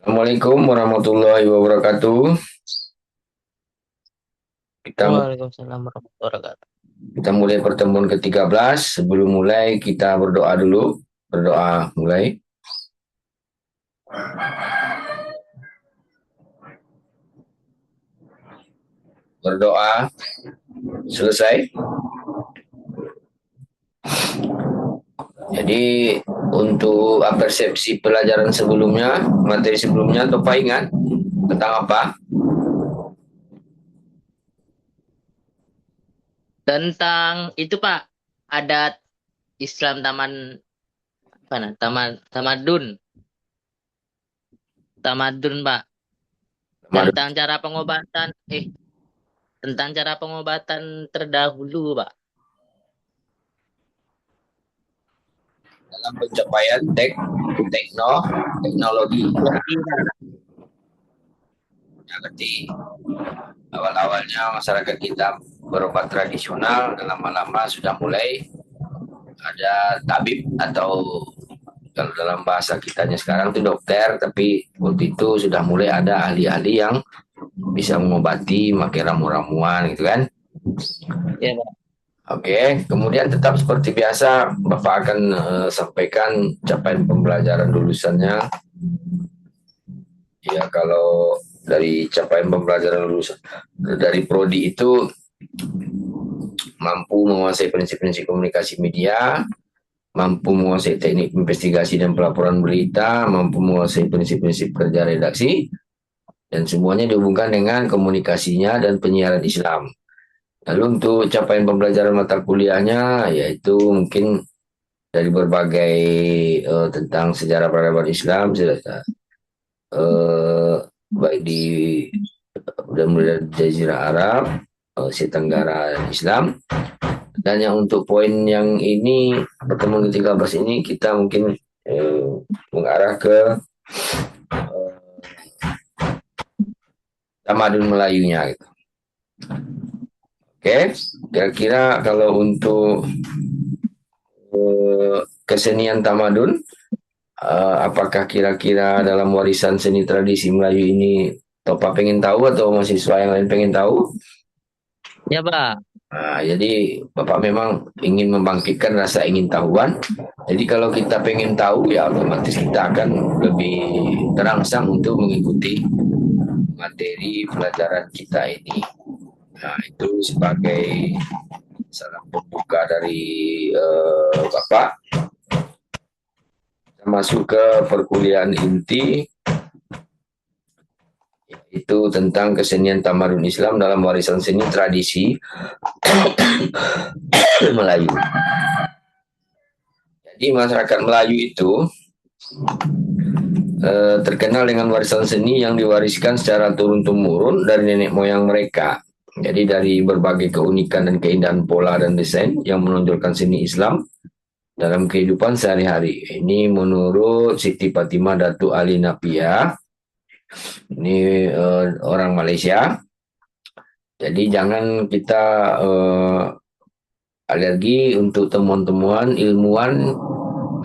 Assalamualaikum warahmatullahi wabarakatuh. Kita Waalaikumsalam warahmatullahi wabarakatuh. kita mulai pertemuan ke-13. Sebelum mulai kita berdoa dulu. Berdoa mulai. Berdoa selesai. Jadi untuk persepsi pelajaran sebelumnya, materi sebelumnya, Topa ingat tentang apa? Tentang itu Pak, adat Islam apa nah, tamadun Pak. Ramadan. Tentang cara pengobatan, tentang cara pengobatan terdahulu Pak. Dalam pencapaian teknologi. Lagi, Pak. Berarti awal-awalnya masyarakat kita berobat tradisional, lama-lama sudah mulai ada tabib atau kalau dalam bahasa kitanya sekarang itu dokter, tapi waktu itu sudah mulai ada ahli-ahli yang bisa mengobati, pakai ramu-ramuan gitu kan. Ya Pak. Oke, kemudian tetap seperti biasa Bapak akan sampaikan capaian pembelajaran lulusannya. Ya kalau dari capaian pembelajaran lulusan dari prodi itu mampu menguasai prinsip-prinsip komunikasi media, mampu menguasai teknik investigasi dan pelaporan berita, mampu menguasai prinsip-prinsip kerja redaksi, dan semuanya dihubungkan dengan komunikasinya dan penyiaran Islam. Lalu untuk capaian pembelajaran mata kuliahnya, yaitu mungkin dari berbagai tentang sejarah peradaban Islam, eh, baik di dan mulai dari Jazirah Arab, Asia Tenggara dan Islam. Dan yang untuk poin yang ini pertemuan ke-13 ini kita mungkin eh, mengarah ke tamadun Melayunya gitu. Oke, kira-kira kalau untuk kesenian tamadun, apakah kira-kira dalam warisan seni tradisi Melayu ini Topa pengen tahu atau mahasiswa yang lain pengen tahu? Ya Pak. Nah, jadi Bapak memang ingin membangkitkan rasa ingin tahuan. Jadi kalau kita pengen tahu, ya otomatis kita akan lebih terangsang untuk mengikuti materi pelajaran kita ini. Nah, itu sebagai salam pembuka dari Bapak. Kita masuk ke perkuliahan inti, itu tentang kesenian tamadun Islam dalam warisan seni tradisi Melayu. Jadi masyarakat Melayu itu terkenal dengan warisan seni yang diwariskan secara turun-temurun dari nenek moyang mereka. Jadi dari berbagai keunikan dan keindahan pola dan desain yang menonjolkan seni Islam dalam kehidupan sehari-hari. Ini menurut Siti Fatimah Datu Ali Napia. Ini orang Malaysia. Jadi jangan kita alergi untuk temuan-temuan ilmuwan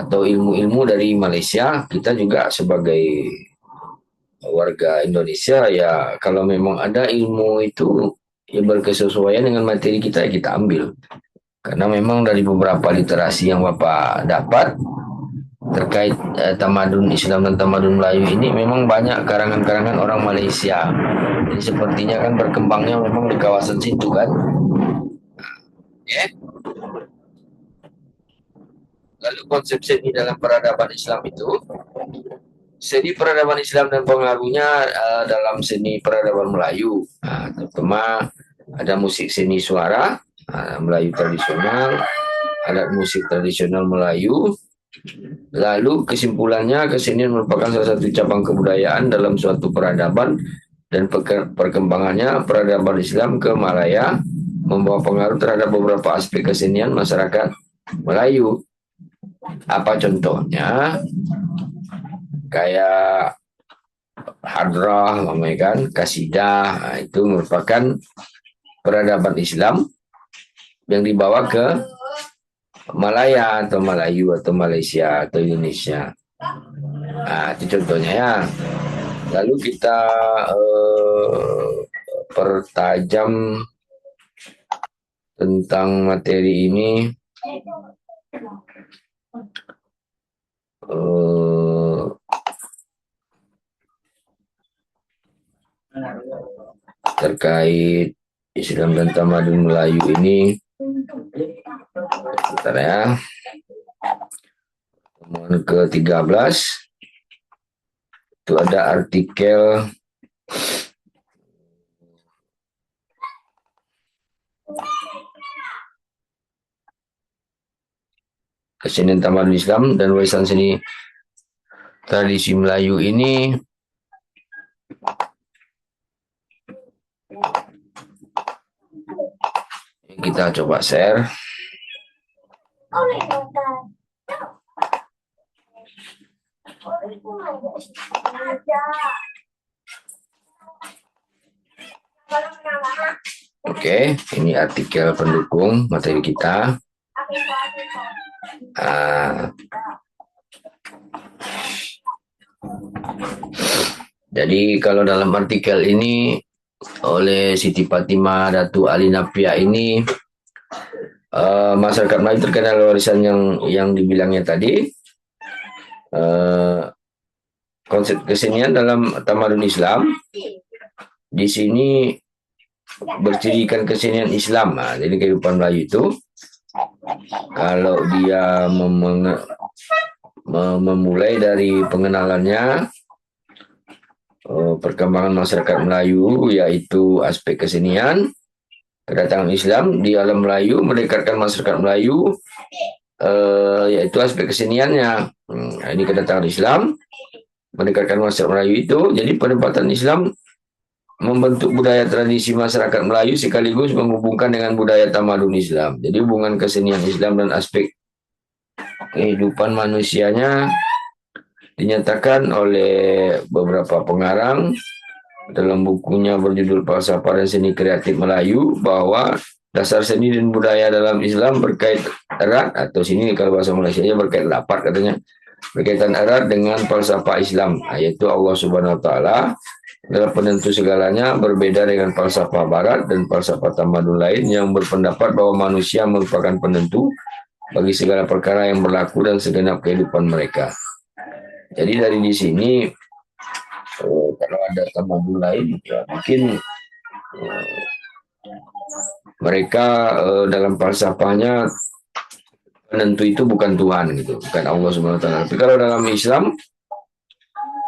atau ilmu-ilmu dari Malaysia. Kita juga sebagai warga Indonesia ya kalau memang ada ilmu itu yang berkesesuaian dengan materi kita ya kita ambil karena memang dari beberapa literasi yang Bapak dapat terkait tamadun Islam dan tamadun Melayu ini memang banyak karangan-karangan orang Malaysia. Jadi sepertinya kan berkembangnya memang di kawasan situ kan. Yeah. Lalu konsep seni dalam peradaban Islam itu seni peradaban Islam dan pengaruhnya dalam seni peradaban Melayu. Nah, terutama ada musik seni suara Melayu tradisional, alat musik tradisional Melayu. Lalu kesimpulannya kesenian merupakan salah satu cabang kebudayaan dalam suatu peradaban dan perkembangannya peradaban Islam ke Malaya membawa pengaruh terhadap beberapa aspek kesenian masyarakat Melayu. Apa contohnya? Kayak hadrah, kan, kasidah, nah, itu merupakan peradaban Islam yang dibawa ke Malaya atau Melayu atau Malaysia atau Indonesia. Nah, itu contohnya ya. Lalu kita pertajam tentang materi ini terkait Islam dan Tamadun Melayu ini. Bentar ya. Temuan ke-13 itu ada artikel kesenian tamadun Islam dan warisan seni tradisi Melayu ini kita coba share. Oke, ini artikel pendukung materi kita. Jadi kalau dalam artikel ini oleh Siti Fatimah Datu Ali Napia ini, masyarakat Melayu terkenal warisan yang dibilangnya tadi. Konsep kesenian dalam tamadun Islam di sini bercirikan kesenian Islam. Jadi kehidupan Melayu itu kalau dia memulai dari pengenalannya, perkembangan masyarakat Melayu, yaitu aspek kesenian, kedatangan Islam di alam Melayu mendekatkan masyarakat Melayu, yaitu aspek keseniannya. Ini kedatangan Islam mendekatkan masyarakat Melayu itu. Jadi penempatan Islam membentuk budaya tradisi masyarakat Melayu sekaligus menghubungkan dengan budaya tamadun Islam. Jadi hubungan kesenian Islam dan aspek kehidupan manusianya dinyatakan oleh beberapa pengarang dalam bukunya berjudul Falsafah dan Seni Kreatif Melayu, bahwa dasar seni dan budaya dalam Islam berkait erat, atau sini kalau bahasa Malaysia berkait rapat katanya, berkaitan erat dengan falsafah Islam, yaitu Allah Subhanahu wa taala adalah penentu segalanya, berbeda dengan falsafah barat dan falsafah tamadun lain yang berpendapat bahwa manusia merupakan penentu bagi segala perkara yang berlaku dan segenap kehidupan mereka. Jadi dari di sini kalau ada tamadun lain, ya mungkin mereka dalam falsafahnya penentu itu bukan Tuhan gitu, bukan Allah Subhanahu wa taala. Tapi kalau dalam Islam,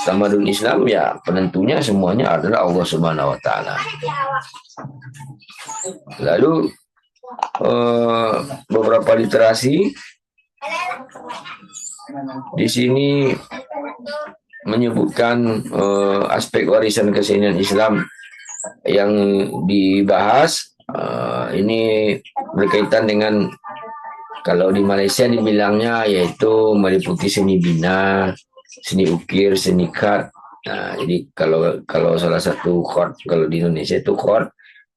tamadun Islam, ya penentunya semuanya adalah Allah Subhanahu wa taala. Lalu beberapa literasi di sini menyebutkan aspek warisan kesenian Islam yang dibahas. Ini berkaitan dengan, kalau di Malaysia dibilangnya yaitu meliputi seni bina, seni ukir, seni khat. Jadi kalau salah satu chord, kalau di Indonesia itu chord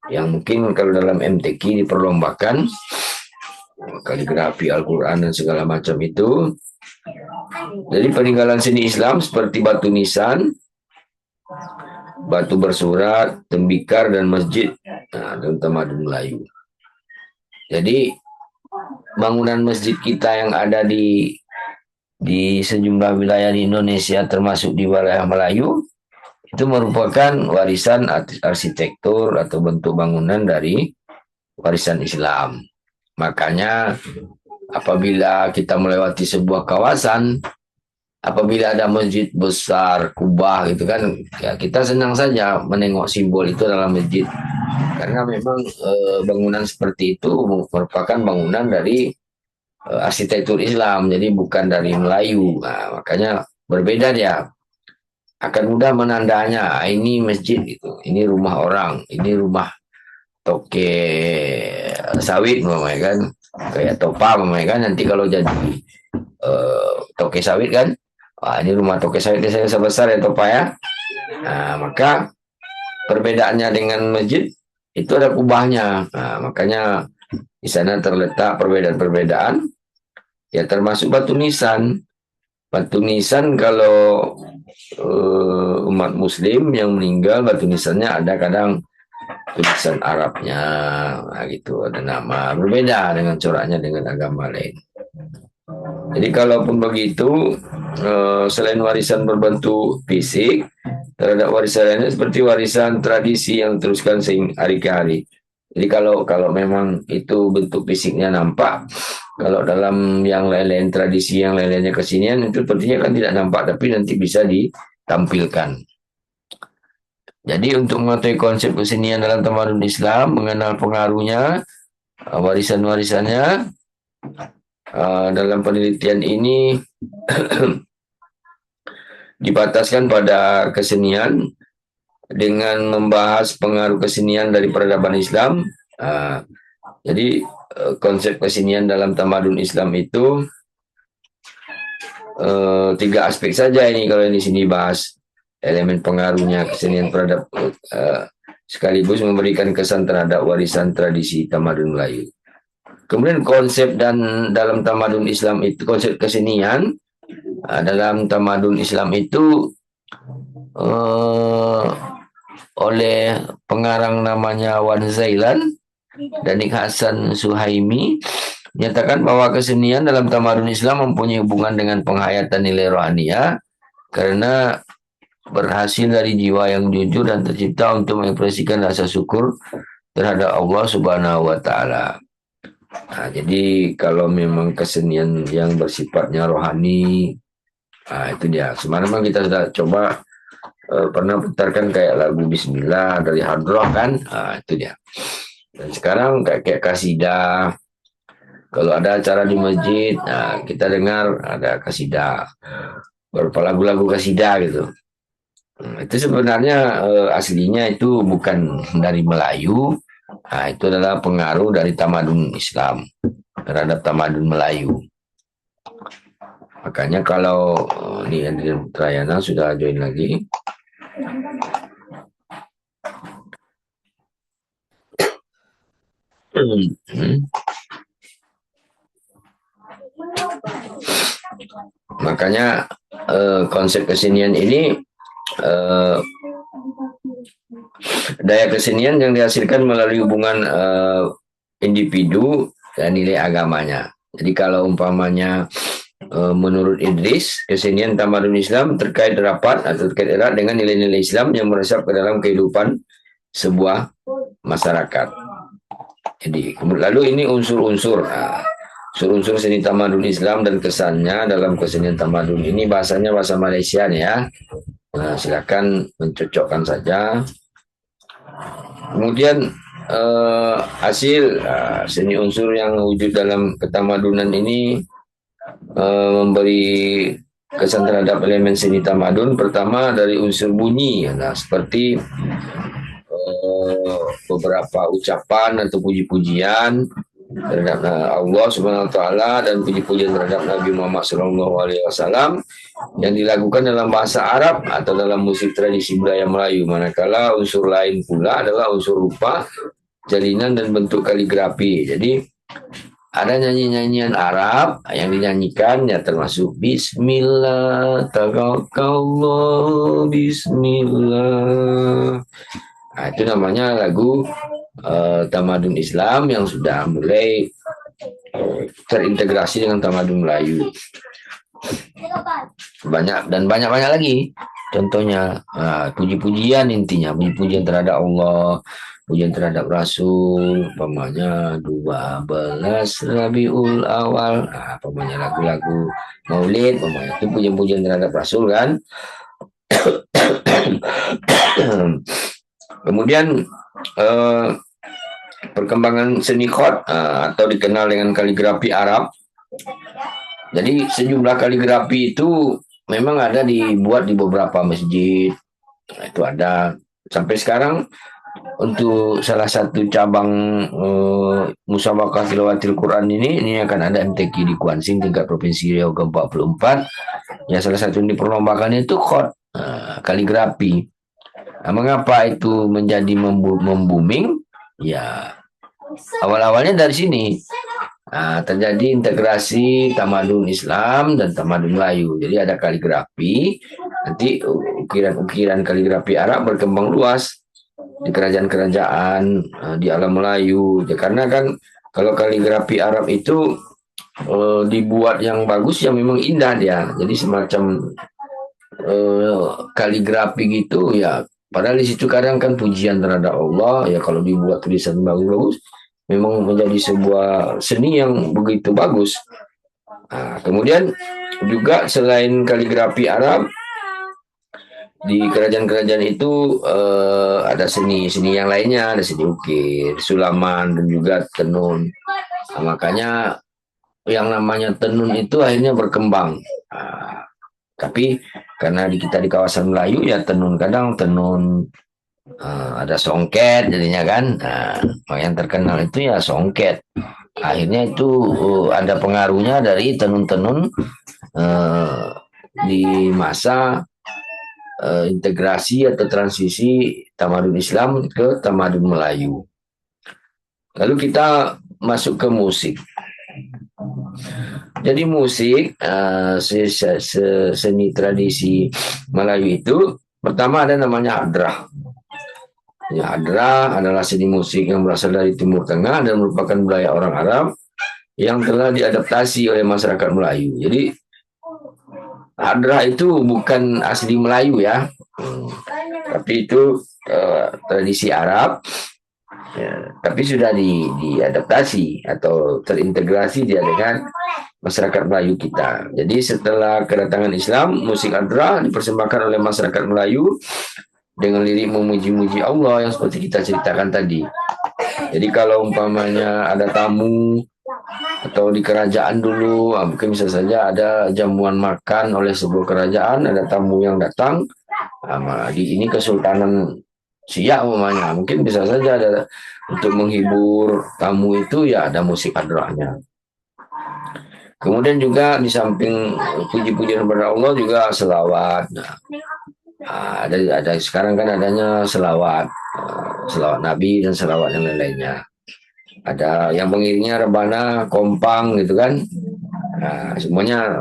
yang mungkin kalau dalam MTQ diperlombakan, kaligrafi Al-Quran dan segala macam itu. Jadi peninggalan seni Islam seperti batu nisan, batu bersurat, tembikar, dan masjid dan tamadun Melayu. Jadi bangunan masjid kita yang ada di sejumlah wilayah di Indonesia, termasuk di wilayah Melayu, itu merupakan warisan arsitektur atau bentuk bangunan dari warisan Islam. Makanya apabila kita melewati sebuah kawasan, apabila ada masjid besar, kubah gitu kan, ya kita senang saja menengok simbol itu dalam masjid. Karena memang bangunan seperti itu merupakan bangunan dari arsitektur Islam, jadi bukan dari Melayu. Makanya berbeda dia. Akan mudah menandanya, ini masjid gitu, ini rumah orang, ini rumah toke sawit namanya kan, kayak topa namanya kan. Nanti kalau jadi toke sawit kan, ini rumah toke sawit saya sebesar ya topa ya. Maka perbedaannya dengan masjid itu ada kubahnya. Makanya di sana terletak perbedaan-perbedaan, ya termasuk batu nisan. Batu nisan kalau umat Muslim yang meninggal, batu nisannya ada kadang tulisan Arabnya, nah gitu, ada nama berbeda dengan coraknya dengan agama lain. Jadi kalaupun begitu, selain warisan berbentuk fisik, terhadap warisan lainnya seperti warisan tradisi yang teruskan hari ke hari. Jadi kalau memang itu bentuk fisiknya nampak, kalau dalam yang lain-lain tradisi yang lain-lainnya kesenian itu sepertinya kan tidak nampak, tapi nanti bisa ditampilkan. Jadi untuk mengetahui konsep kesenian dalam tamadun Islam, mengenal pengaruhnya, warisan-warisannya, dalam penelitian ini dibataskan pada kesenian dengan membahas pengaruh kesenian dari peradaban Islam. Jadi konsep kesenian dalam tamadun Islam itu tiga aspek saja ini kalau di sini bahas elemen pengaruhnya kesenian terhadap sekaligus memberikan kesan terhadap warisan tradisi tamadun Melayu. Kemudian konsep dan dalam tamadun Islam itu konsep kesenian dalam tamadun Islam itu oleh pengarang namanya Wan Zailan dan Hasan Suhaimi menyatakan bahwa kesenian dalam tamadun Islam mempunyai hubungan dengan penghayatan nilai rohania karena berhasil dari jiwa yang jujur dan tercipta untuk mengekspresikan rasa syukur terhadap Allah Subhanahu wa taala. Nah, jadi kalau memang kesenian yang bersifatnya rohani, itu dia. Semalam kita sudah coba pernah putarkan kayak lagu Bismillah dari Hard Rock kan, itu dia. Dan sekarang kayak kasidah. Kalau ada acara di masjid, kita dengar ada kasidah, beberapa lagu-lagu kasidah gitu. Itu sebenarnya aslinya itu bukan dari Melayu, itu adalah pengaruh dari tamadun Islam terhadap tamadun Melayu. Makanya kalau ini Adrian Trayana sudah join lagi. Makanya konsep kesenian ini daya kesenian yang dihasilkan melalui hubungan individu dan nilai agamanya. Jadi kalau umpamanya menurut Idris, kesenian tamadun Islam terkait rapat atau terkait erat dengan nilai-nilai Islam yang meresap ke dalam kehidupan sebuah masyarakat. Jadi lalu ini unsur-unsur unsur-unsur seni tamadun Islam dan kesannya dalam kesenian tamadun ini bahasanya bahasa Malaysia nih ya. Nah, silakan mencocokkan saja. Kemudian hasil seni unsur yang wujud dalam ketamadunan ini memberi kesan terhadap elemen seni tamadun. Pertama dari unsur bunyi, nah, seperti beberapa ucapan atau puji-pujian terhadap Allah Subhanahu wa taala dan puji-pujian terhadap Nabi Muhammad SAW yang dilakukan dalam bahasa Arab atau dalam musik tradisi budaya Melayu. Manakala unsur lain pula adalah unsur rupa, jalinan dan bentuk kaligrafi. Jadi ada nyanyi-nyanyian Arab yang dinyanyikan ya termasuk Bismillah, Tawakkallah, Bismillah. Nah, itu namanya lagu tamadun Islam yang sudah mulai terintegrasi dengan tamadun Melayu. Banyak lagi. Contohnya puji-pujian, intinya puji-pujian terhadap Allah, pujian terhadap Rasul, pemanya 12 Rabiul Awal, pemanya lagu-lagu Maulid, pemanya itu pujian-pujian terhadap Rasul kan. Kemudian perkembangan seni khat atau dikenal dengan kaligrafi Arab. Jadi sejumlah kaligrafi itu memang ada dibuat di beberapa masjid. Nah, itu ada sampai sekarang. Untuk salah satu cabang musabaqah tilawatil Quran ini akan ada MTQ di Kuansing tingkat provinsi Riau ke-44. Ya salah satu yang diperlombakan itu khat, kaligrafi. Nah, mengapa itu menjadi membuming? Ya, awal-awalnya dari sini. Terjadi integrasi tamadun Islam dan tamadun Melayu. Jadi ada kaligrafi Nanti ukiran-ukiran kaligrafi Arab berkembang luas di kerajaan-kerajaan di alam Melayu. Ya, karena kan kalau kaligrafi Arab itu dibuat yang bagus ya memang indah dia. Jadi semacam kaligrafi gitu ya. Padahal di situ kadang kan pujian terhadap Allah ya, kalau dibuat tulisan bagus-bagus memang menjadi sebuah seni yang begitu bagus. Nah, kemudian juga selain kaligrafi Arab, di kerajaan-kerajaan itu ada seni-seni yang lainnya, ada seni ukir, sulaman, dan juga tenun. Nah, makanya yang namanya tenun itu akhirnya berkembang. Nah, tapi karena kita di kawasan Melayu ya tenun, kadang tenun ada songket jadinya kan. Nah, yang terkenal itu ya songket. Akhirnya itu ada pengaruhnya dari tenun-tenun uh, di masa integrasi atau transisi tamadun Islam ke tamadun Melayu. Lalu kita masuk ke musik. Jadi musik seni tradisi Melayu itu pertama ada namanya hadrah. Ya, hadrah adalah seni musik yang berasal dari Timur Tengah dan merupakan budaya orang Arab yang telah diadaptasi oleh masyarakat Melayu. Jadi hadrah itu bukan asli Melayu ya, tapi itu tradisi Arab, ya, tapi sudah diadaptasi atau terintegrasi dia dengan masyarakat Melayu kita. Jadi setelah kedatangan Islam, musik hadrah dipersembahkan oleh masyarakat Melayu dengan lirik memuji-muji Allah yang seperti kita ceritakan tadi. Jadi kalau umpamanya ada tamu atau di kerajaan dulu, mungkin bisa saja ada jamuan makan oleh sebuah kerajaan, ada tamu yang datang, di ini Kesultanan Siak umpamanya, mungkin bisa saja ada untuk menghibur tamu itu ya ada musik hadrahnya. Kemudian juga di samping puji-pujian kepada Allah juga selawat. Ada sekarang kan adanya selawat Nabi dan selawat yang lainnya. Ada yang mengiringnya rebana, kompang gitu kan. Nah, semuanya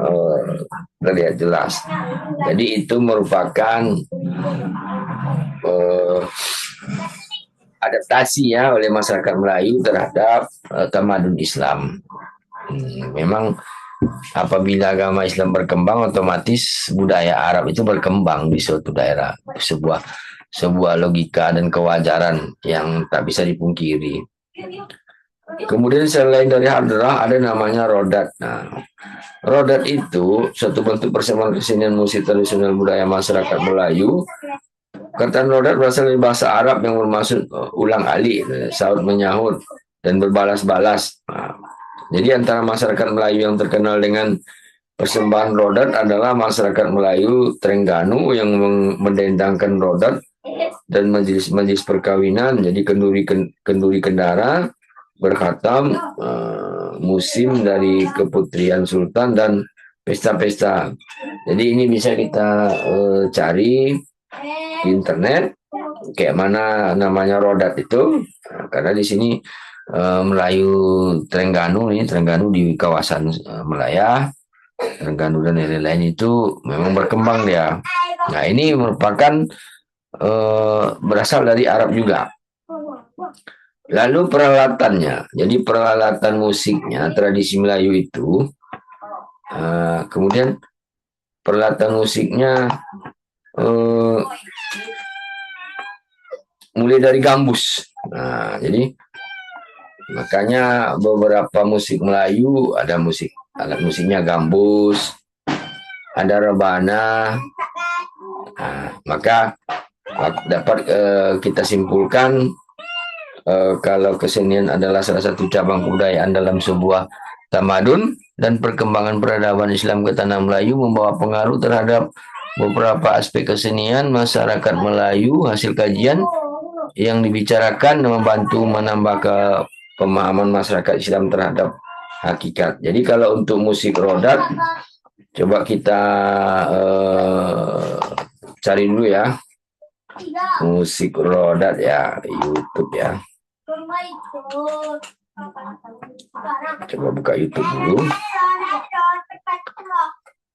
terlihat jelas. Jadi itu merupakan adaptasi ya oleh masyarakat Melayu terhadap tamadun Islam. Memang apabila agama Islam berkembang, otomatis budaya Arab itu berkembang di suatu daerah. Sebuah logika dan kewajaran yang tak bisa dipungkiri. Kemudian selain dari hadrah ada namanya rodat. Nah, rodat itu suatu bentuk persembahan kesenian musik tradisional budaya masyarakat Melayu. Kata rodat berasal dari bahasa Arab yang bermaksud ulang alik, saut menyahut, dan berbalas-balas. Nah, jadi antara masyarakat Melayu yang terkenal dengan persembahan rodat adalah masyarakat Melayu Trengganu yang mendendangkan rodat dan majelis perkawinan, jadi kenduri kendara, berkhatam, musim dari keputrian sultan, dan pesta-pesta. Jadi ini bisa kita cari di internet kayak mana namanya rodat itu, karena di sini Melayu Trengganu di kawasan Melaya, Trengganu dan lain-lain itu memang berkembang dia. Nah, ini merupakan berasal dari Arab juga. Lalu peralatannya, jadi peralatan musiknya tradisi Melayu itu, kemudian peralatan musiknya mulai dari gambus. Nah, jadi makanya beberapa musik Melayu ada alat musiknya gambus, ada rebana. Nah, maka dapat kita simpulkan kalau kesenian adalah salah satu cabang kebudayaan dalam sebuah tamadun dan perkembangan peradaban Islam ke tanah Melayu membawa pengaruh terhadap beberapa aspek kesenian masyarakat Melayu. Hasil kajian yang dibicarakan membantu menambah pemahaman masyarakat Islam terhadap hakikat. Jadi kalau untuk musik rodat, coba kita cari dulu ya, musik rodat ya, YouTube ya. Coba buka YouTube dulu.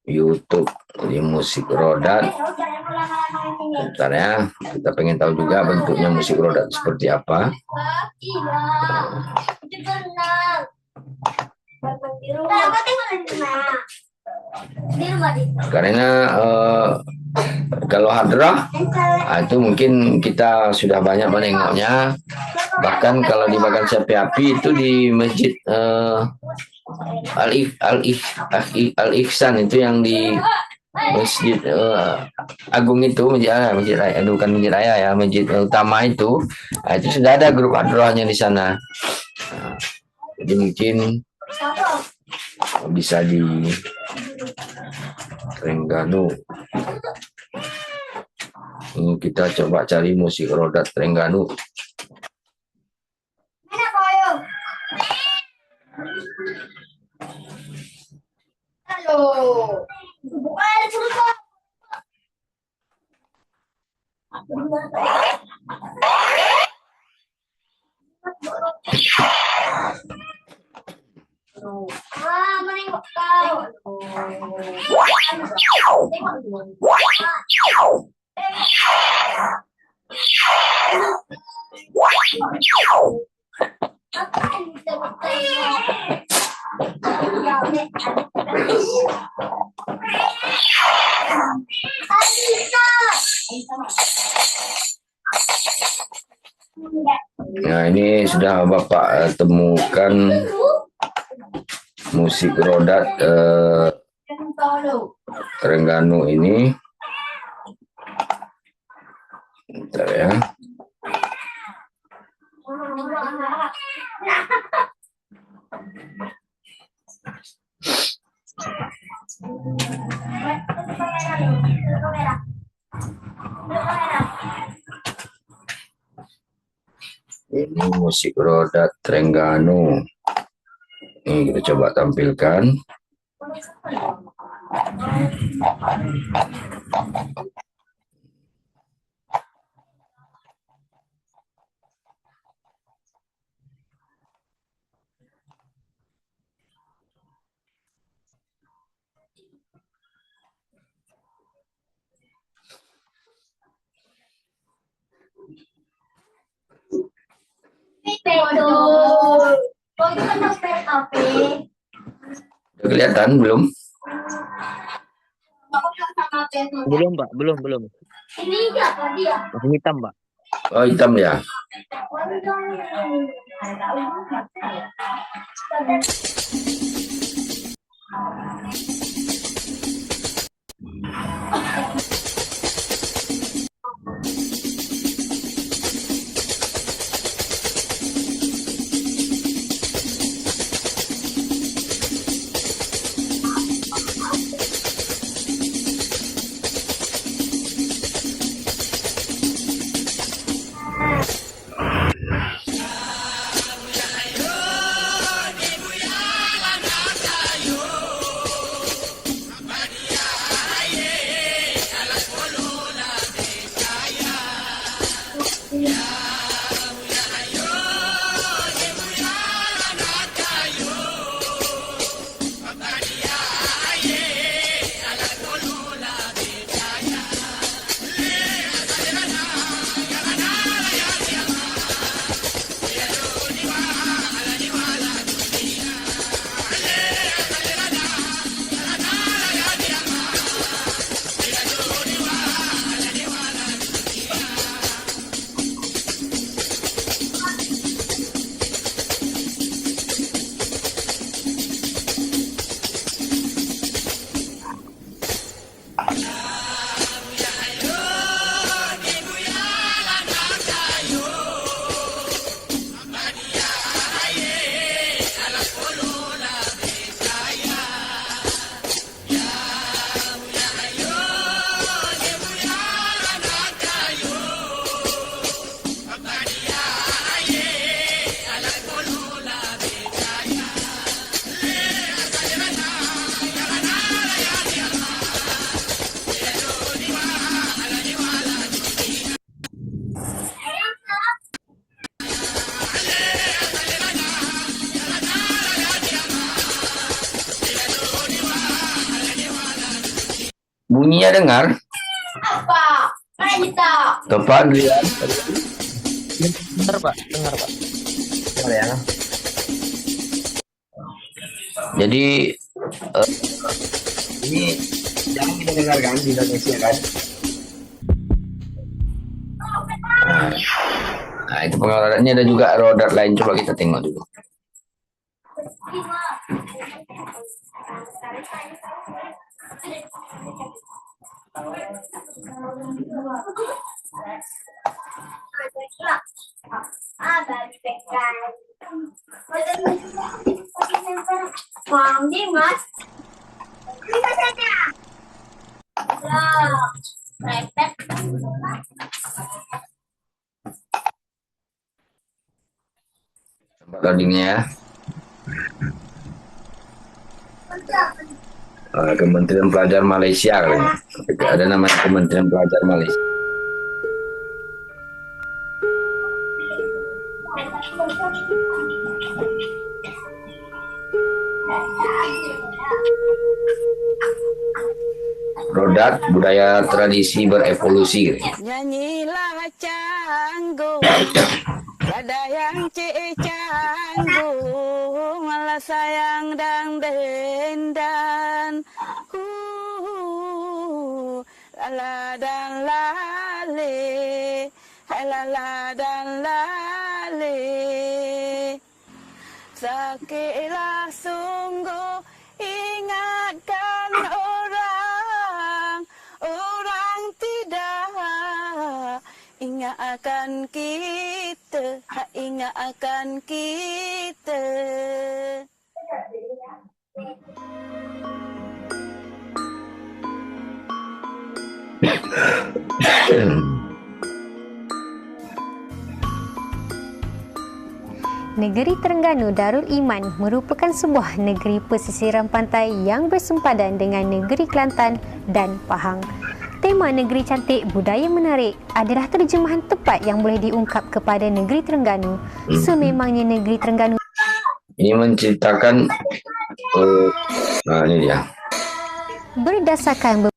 YouTube. Jadi musik rodat. Bentar ya, kita pengen tahu juga bentuknya musik rodat seperti apa. Karena kalau hadrah itu mungkin kita sudah banyak menengoknya. Bahkan kalau di Bagan Sapi Api itu di Masjid Al-Ihsan itu yang di Masjid Agung itu, Masjid Raya, bukan Masjid Raya ya, Masjid utama itu. Itu sudah ada grup hadrahnya di sana. Jadi mungkin bisa di Terengganu. Ini kita coba cari musik rodat Terengganu. Halo. Menengok kau. Nah, ini sudah Bapak temukan musik rodat Terengganu ini. Bentar ya. Ini musik rodat Terengganu. Ini kita coba tampilkan. Udah kelihatan belum? Belum, Pak. Belum. Ini siapa dia? Masih hitam, Pak. Oh, hitam ya. bunyinya dengar. Apa? Mana kita? Tepat dia. Dengar Pak, dengar Pak. Dengar ya. Jadi Ini jangan kita dengarkan di Indonesia kan. nah itu pengeluarannya, ada juga rodat lain, coba kita tengok dulu. Bang Dimas. Lima saja. Lah, repet. Tempat loadingnya ya. Kementerian Pelajar Malaysia kali ya. Ada nama Kementerian Pelajar Malaysia. Rodat budaya tradisi berevolusi. Nyanyilah canggung, ada yang canggung, malah sayang dan dendan, lala dan lale, lala dan lale, sakitlah sungguh ingatkan orang tidak ingat akan kita, ingat akan kita. Negeri Terengganu Darul Iman merupakan sebuah negeri pesisiran pantai yang bersempadan dengan negeri Kelantan dan Pahang. Tema negeri cantik budaya menarik adalah terjemahan tepat yang boleh diungkap kepada negeri Terengganu. Sememangnya negeri Terengganu Ini menceritakan ini dia. berdasarkan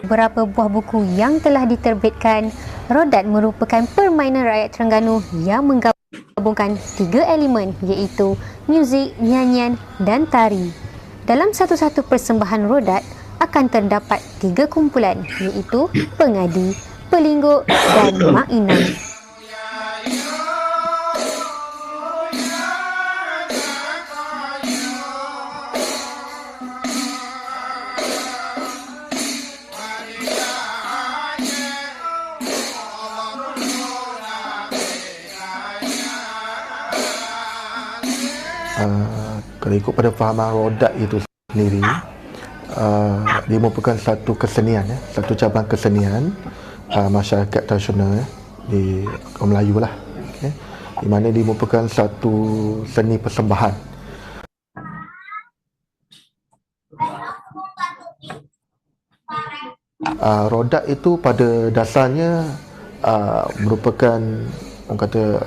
beberapa buah buku yang telah diterbitkan. Rodat merupakan permainan rakyat Terengganu yang menggabungkan 3 elemen iaitu muzik, nyanyian dan tari. Dalam satu-satu persembahan rodat akan terdapat 3 kumpulan iaitu pengadi, pelingguk dan mak inang. Kalau ikut pada fahaman rodat itu sendiri, dia merupakan satu kesenian, satu cabang kesenian masyarakat tradisional di kaum Melayu lah, di mana dia merupakan satu seni persembahan. Rodat itu pada dasarnya merupakan orang kata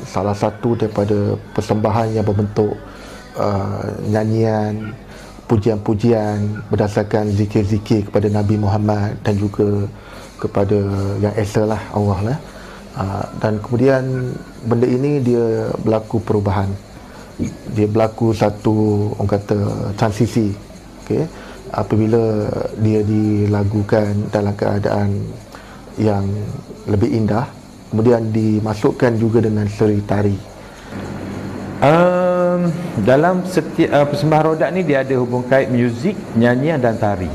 salah satu daripada persembahan yang berbentuk nyanyian, pujian-pujian berdasarkan zikir-zikir kepada Nabi Muhammad dan juga kepada Yang Esa lah, Allah lah. Dan kemudian benda ini dia berlaku perubahan, dia berlaku satu orang kata transisi, apabila dia dilagukan dalam keadaan yang lebih indah, kemudian dimasukkan juga dengan seri tari. Dalam setiap persembahan rodat ni dia ada hubung kait muzik, nyanyian dan tari.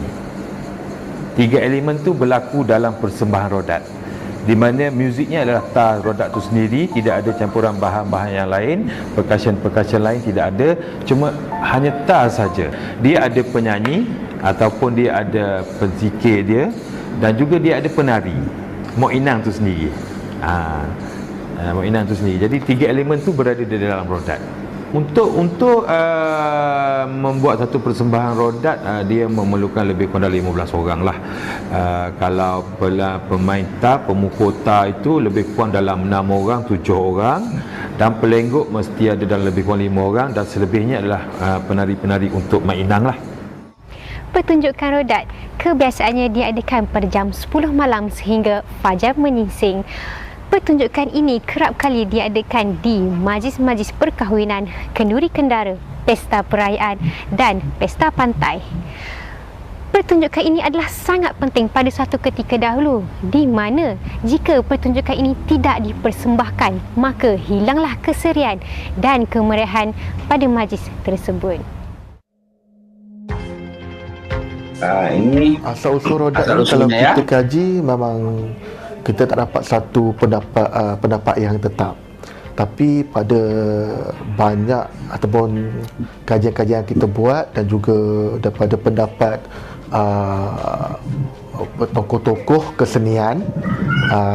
3 elemen tu berlaku dalam persembahan rodat, di mana muziknya adalah tar rodat tu sendiri, tidak ada campuran bahan-bahan yang lain, percussion lain tidak ada, cuma hanya tar saja. Dia ada penyanyi ataupun dia ada penzikir dia, dan juga dia ada penari, mu'inang tu sendiri. Mu'inang tu sendiri. Jadi 3 elemen tu berada di dalam rodat. Untuk membuat satu persembahan rodat, dia memerlukan lebih kurang 15 orang lah. Kalau pemain tar, pemukul tar itu lebih kurang dalam 6 orang, 7 orang, dan pelengguk mesti ada dalam lebih kurang 5 orang, dan selebihnya adalah penari-penari untuk mainang lah. pertunjukan rodat kebiasaannya diadakan pada jam 10 malam sehingga fajar menyingsing. Pertunjukan ini kerap kali diadakan di majlis-majlis perkahwinan, kenduri kendara, pesta perayaan dan pesta pantai. Pertunjukan ini adalah sangat penting pada suatu ketika dahulu di mana jika pertunjukan ini tidak dipersembahkan maka hilanglah keserian dan kemeriahan pada majlis tersebut. Ini Asal-usul rodat asal ni kalau usulnya, kita kaji memang kita tak dapat satu pendapat yang tetap. Tapi pada banyak ataupun kajian-kajian yang kita buat dan juga daripada pendapat tokoh-tokoh kesenian,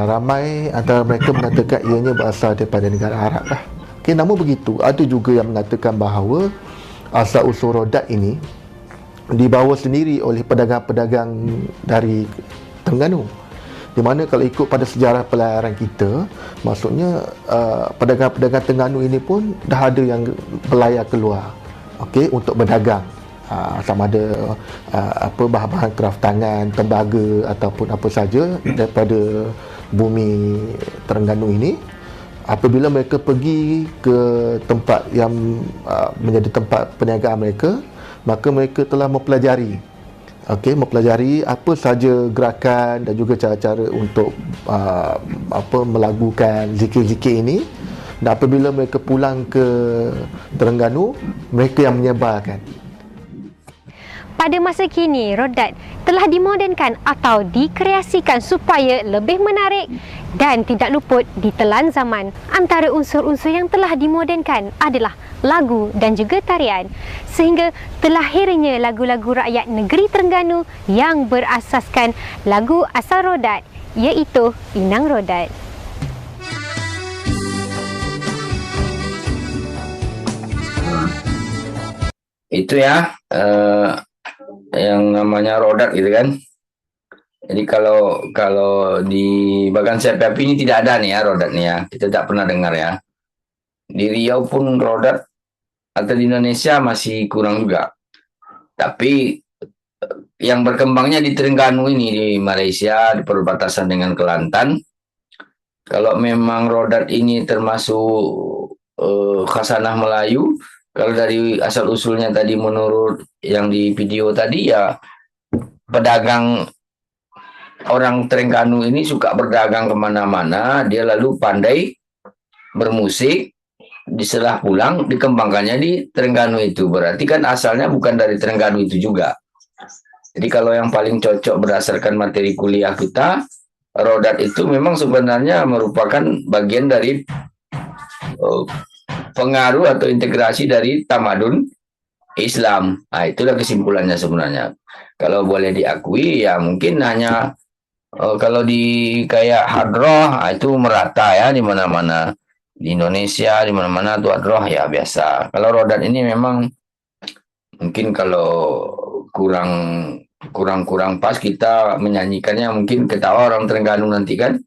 ramai antara mereka mengatakan ianya berasal daripada negara Arab lah. Okay, namun begitu, ada juga yang mengatakan bahawa asal-usul rodat ini dibawa sendiri oleh pedagang-pedagang dari Terengganu. Di mana kalau ikut pada sejarah pelayaran kita, maksudnya pedagang-pedagang Terengganu ini pun dah ada yang berlayar keluar, okey, untuk berdagang. Sama ada apa bahan-bahan kraftangan, tembaga ataupun apa saja daripada bumi Terengganu ini. Apabila mereka pergi ke tempat yang menjadi tempat perniagaan mereka, maka mereka telah mempelajari apa saja gerakan dan juga cara-cara untuk melakukan zikir-zikir ini. Dan apabila mereka pulang ke Terengganu, mereka yang menyebarkan. Pada masa kini, rodat telah dimodernkan atau dikreasikan supaya lebih menarik dan tidak luput ditelan zaman. Antara unsur-unsur yang telah dimodernkan adalah lagu dan juga tarian, sehingga terlahirnya lagu-lagu rakyat negeri Terengganu yang berasaskan lagu asal rodat, iaitu Inang Rodat. itu ya yang namanya rodat gitu kan. Jadi kalau di Bagan CPAP ini tidak ada nih ya rodat nih ya. Kita tidak pernah dengar ya. Di Riau pun rodat atau di Indonesia masih kurang juga. Tapi yang berkembangnya di Terengganu ini, di Malaysia, di perbatasan dengan Kelantan. Kalau memang rodat ini termasuk khasanah Melayu, kalau dari asal-usulnya tadi menurut yang di video tadi ya, pedagang orang Terengganu ini suka berdagang kemana-mana, dia lalu pandai bermusik, diselah pulang dikembangkannya di Terengganu itu. Berarti kan asalnya bukan dari Terengganu itu juga. Jadi kalau yang paling cocok berdasarkan materi kuliah kita, rodat itu memang sebenarnya merupakan bagian dari pengaruh atau integrasi dari tamadun Islam. Nah, itulah kesimpulannya sebenarnya. Kalau boleh diakui ya mungkin hanya kalau di kayak hadroh itu merata ya di mana-mana di Indonesia, di mana-mana tuh hadroh ya biasa. Kalau rodat ini memang mungkin kalau kurang pas kita menyanyikannya, mungkin ketawa orang Terengganu nanti kan.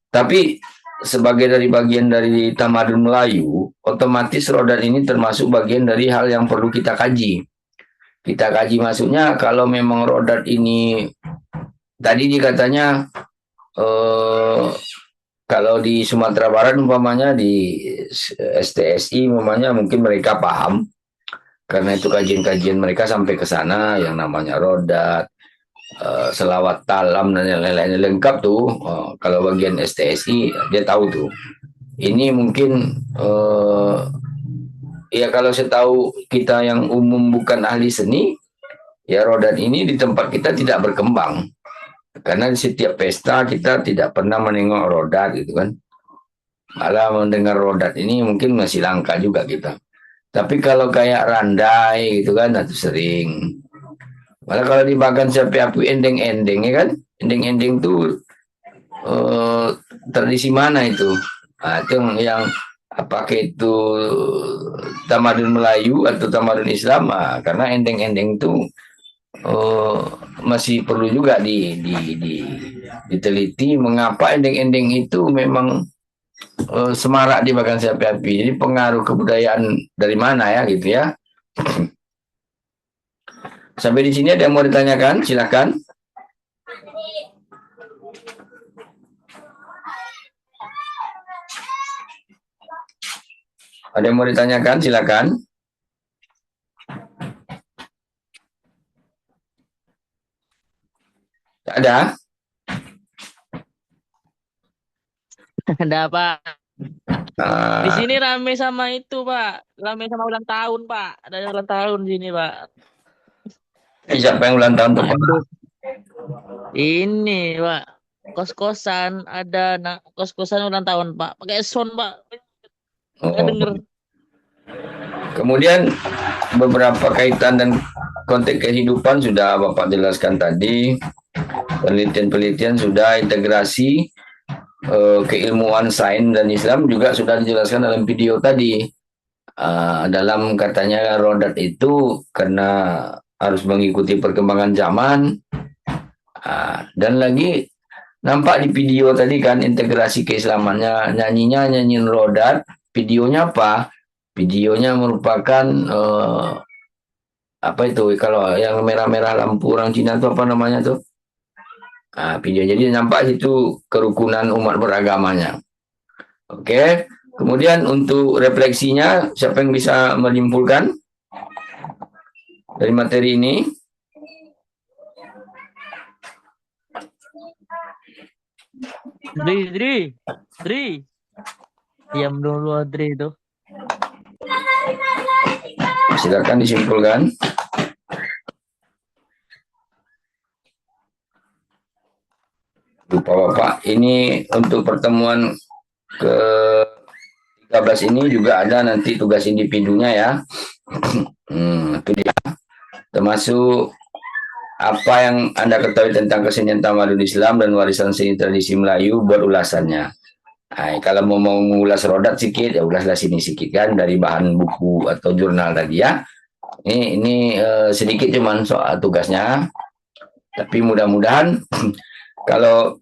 Tapi sebagai bagian dari tamadun Melayu, otomatis rodat ini termasuk bagian dari hal yang perlu kita kaji. Kita kaji maksudnya kalau memang rodat ini tadi dikatanya kalau di Sumatera Barat umpamanya di STSI umpamanya mungkin mereka paham karena itu kajian-kajian mereka sampai ke sana yang namanya rodat, selawat talam dan yang lain-lainnya lengkap tuh. Kalau bagian STSI dia tahu tuh. Ini mungkin ya kalau saya tahu kita yang umum bukan ahli seni, ya rodat ini di tempat kita tidak berkembang. Karena di setiap pesta kita tidak pernah menengok rodat gitu kan. Malah mendengar rodat ini mungkin masih langka juga kita. Tapi kalau kayak randai gitu kan itu sering. Malah kalau di Bagan CPAP endeng-endeng ya kan. Endeng-endeng tuh tradisi mana itu? Nah, itu yang apakah itu tamadun Melayu atau tamadun Islam? Nah, karena endeng-endeng itu masih perlu juga diteliti mengapa endeng-endeng itu memang semarak di Bagan CPAP. Jadi pengaruh kebudayaan dari mana ya gitu ya. Sampai di sini ada yang mau ditanyakan? Silakan. Ada yang mau ditanyakan? Silakan. Tak ada? Ada Pak. Di Ah, sini rame sama itu Pak, rame sama ulang tahun Pak. Ada ulang tahun di sini Pak. siapa yang ulang tahun tuh, Pak? Aduh, ini Pak, kos-kosan ada kos-kosan ulang tahun Pak. Pakai sound Pak, nggak Oh. denger. Kemudian beberapa kaitan dan konteks kehidupan sudah Bapak jelaskan tadi. Penelitian-penelitian sudah, integrasi keilmuan sains dan Islam juga sudah dijelaskan dalam video tadi. Dalam katanya rodat itu karena harus mengikuti perkembangan zaman. Dan lagi nampak di video tadi kan integrasi keislamannya, nyanyiin rodat, videonya apa? Videonya merupakan apa itu kalau yang merah-merah lampu orang Cina itu apa namanya tuh? Video jadi nampak itu kerukunan umat beragamanya. Oke. Kemudian untuk refleksinya siapa yang bisa menyimpulkan dari materi ini? Dri. Diam dulu Dri itu. Silakan disimpulkan. Lupa Bapak, ini untuk pertemuan ke 13 ini juga ada nanti tugas individunya ya. Itu dia. Termasuk apa yang Anda ketahui tentang kesenian tamadun Islam dan warisan seni tradisi Melayu buat ulasannya. Kalau mau mengulas rodat sedikit, ya ulaslah sini sedikit kan dari bahan buku atau jurnal tadi ya. Ini sedikit cuman soal tugasnya. Tapi mudah-mudahan kalau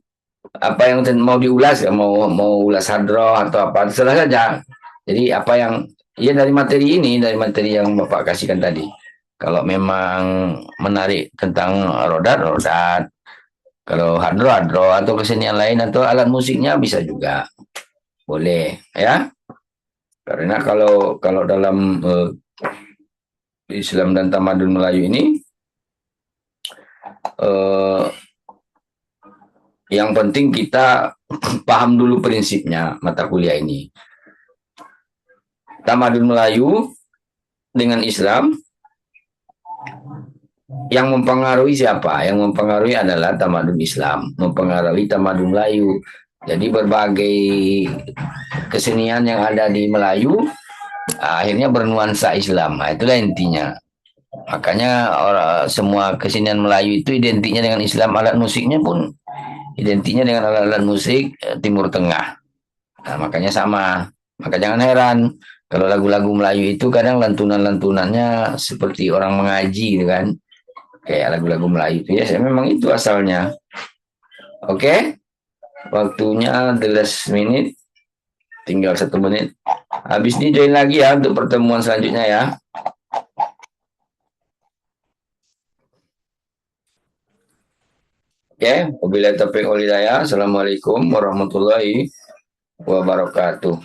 apa yang mau diulas ya mau ulas hadroh atau apa terserah saja. Jadi apa yang ya dari materi ini, dari materi yang Bapak kasihkan tadi. Kalau memang menarik tentang rodat. Kalau hadroh atau kesenian lain atau alat musiknya bisa juga. Boleh ya. Karena kalau dalam Islam dan tamadun Melayu ini yang penting kita paham dulu prinsipnya mata kuliah ini. Tamadun Melayu dengan Islam yang mempengaruhi siapa? Yang mempengaruhi adalah tamadun Islam, mempengaruhi tamadun Melayu. Jadi berbagai kesenian yang ada di Melayu akhirnya bernuansa Islam. Itulah intinya. Makanya semua kesenian Melayu itu identiknya dengan Islam. Alat musiknya pun identiknya dengan alat-alat musik Timur Tengah. Makanya sama. Maka jangan heran kalau lagu-lagu Melayu itu kadang lantunan-lantunannya seperti orang mengaji gitu kan. Kayak lagu-lagu Melayu itu ya, memang itu asalnya. Oke. Waktunya 11 menit. Tinggal 1 menit. Habis ini join lagi ya untuk pertemuan selanjutnya ya. Oke, wabillahi taufiq wal hidayah. Assalamualaikum warahmatullahi wabarakatuh.